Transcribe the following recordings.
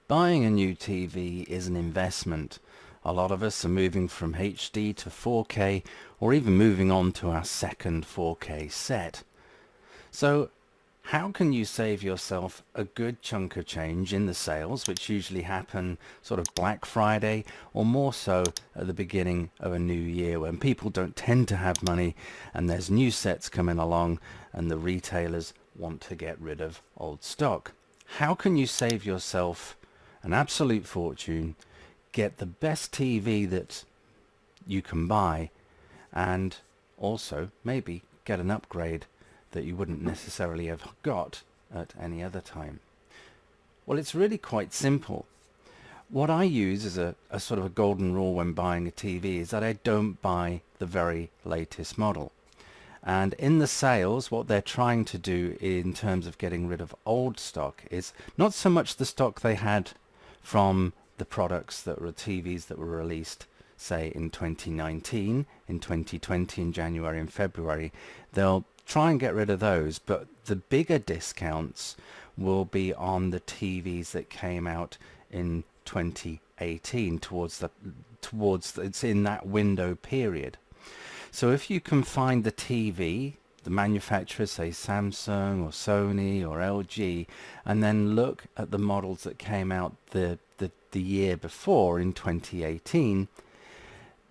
Buying a new TV is an investment. A lot of us are moving from HD to 4K or even moving on to our second 4K set. So how can you save yourself a good chunk of change in the sales, which usually happen sort of Black Friday or more so at the beginning of a new year when people don't tend to have money and there's new sets coming along and the retailers want to get rid of old stock? How can you save yourself an absolute fortune, get the best TV that you can buy, and also maybe get an upgrade that you wouldn't necessarily have got at any other time? Well, it's really quite simple. What I use as a sort of a golden rule when buying a TV is that I don't buy the very latest model. And in the sales, what they're trying to do in terms of getting rid of old stock is not so much the stock they had from the products that were TVs that were released, say in 2019, in 2020, in January and February. They'll try and get rid of those, but the bigger discounts will be on the TVs that came out in 2018 it's in that window period. So if you can find the TV, the manufacturer, say Samsung or Sony or LG, and then look at the models that came out the year before in 2018,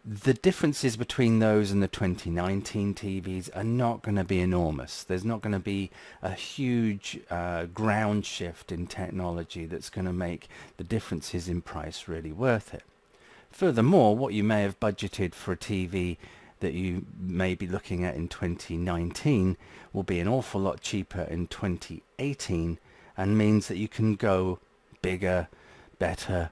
the differences between those and the 2019 TVs are not going to be enormous. There's not going to be a huge ground shift in technology that's going to make the differences in price really worth it. Furthermore, what you may have budgeted for a TV that you may be looking at in 2019 will be an awful lot cheaper in 2018, and means that you can go bigger, better,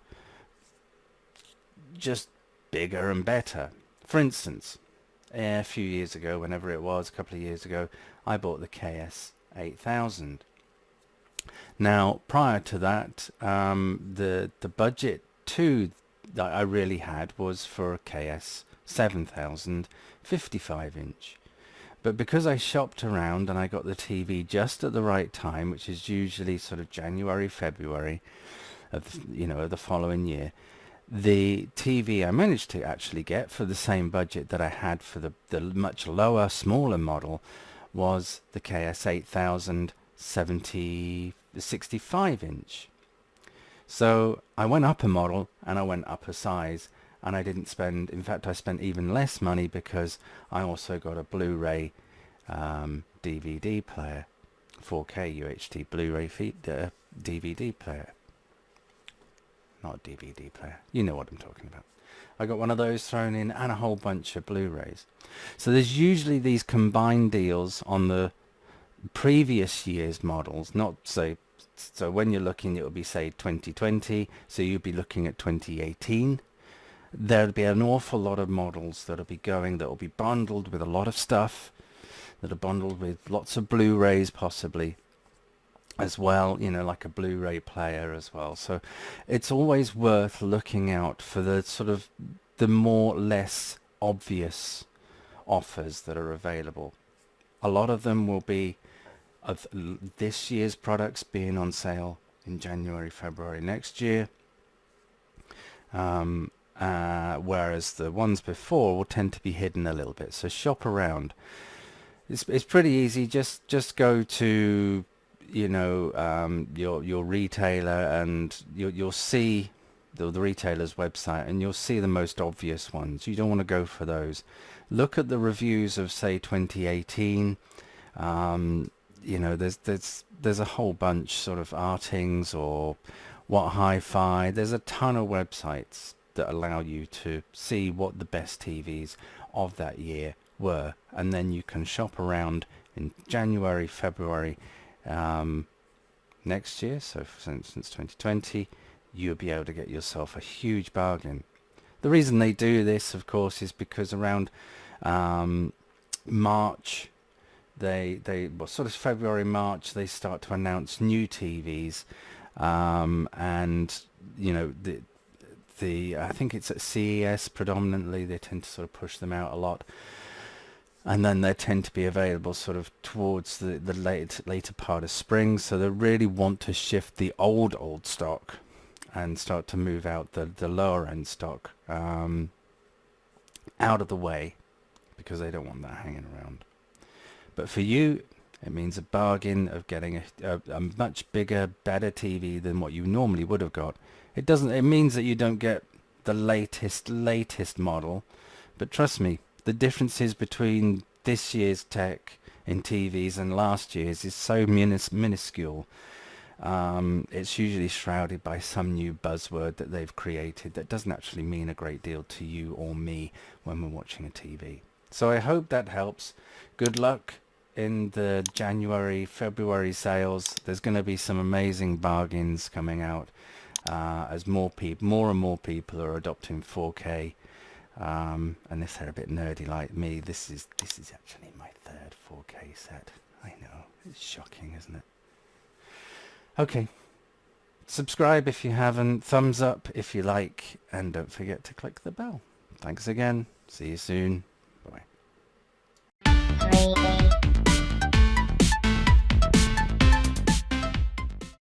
just bigger and better. For instance, a few years ago, whenever it was, a couple of years ago, I bought the KS8000. Now, prior to that, the budget too that I really had was for a KS7000 55-inch. But because I shopped around and I got the TV just at the right time, which is usually sort of January, February of the following year, the TV I managed to actually get for the same budget that I had for the much lower, smaller model was the KS8000 65-inch. So I went up a model and I went up a size, and I didn't spend, in fact I spent even less money because I also got a Blu-ray DVD player, 4K UHD Blu-ray DVD player. Not DVD player, you know what I'm talking about. I got one of those thrown in and a whole bunch of Blu-rays. So there's usually these combined deals on the previous year's models, not say, so when you're looking it will be say 2020, so you'll be looking at 2018. There'll be an awful lot of models that'll be going, that will be bundled with a lot of stuff, that are bundled with lots of Blu-rays possibly as well, like a Blu-ray player as well. So it's always worth looking out for the sort of the more less obvious offers that are available. A lot of them will be of this year's products being on sale in January, February next year, whereas the ones before will tend to be hidden a little bit. So shop around. It's pretty easy. Just go to your retailer, and you'll see the retailer's website, and you'll see the most obvious ones. You don't want to go for those. Look at the reviews of say 2018. There's a whole bunch, sort of Artings or What Hi-Fi. There's a ton of websites that allow you to see what the best TVs of that year were, and then you can shop around in January, February next year. So for instance 2020, you'll be able to get yourself a huge bargain. The reason they do this, of course, is because around March, sort of February, March, they start to announce new TVs, and I think it's at CES predominantly. They tend to sort of push them out a lot, and then they tend to be available sort of towards the later part of spring. So they really want to shift the old stock and start to move out the lower end stock out of the way, because they don't want that hanging around. But for you, it means a bargain of getting a much bigger, better TV than what you normally would have got. It means that you don't get the latest model, but trust me, the differences between this year's tech in TVs and last year's is so minuscule. It's usually shrouded by some new buzzword that they've created that doesn't actually mean a great deal to you or me when we're watching a TV. So I hope that helps. Good luck in the January, February sales. There's going to be some amazing bargains coming out as more and more people are adopting 4K. And if they're a bit nerdy like me, this is actually my third 4K set. I know, it's shocking, isn't it? Okay, subscribe if you haven't, thumbs up if you like, and don't forget to click the bell. Thanks again. See you soon. Bye.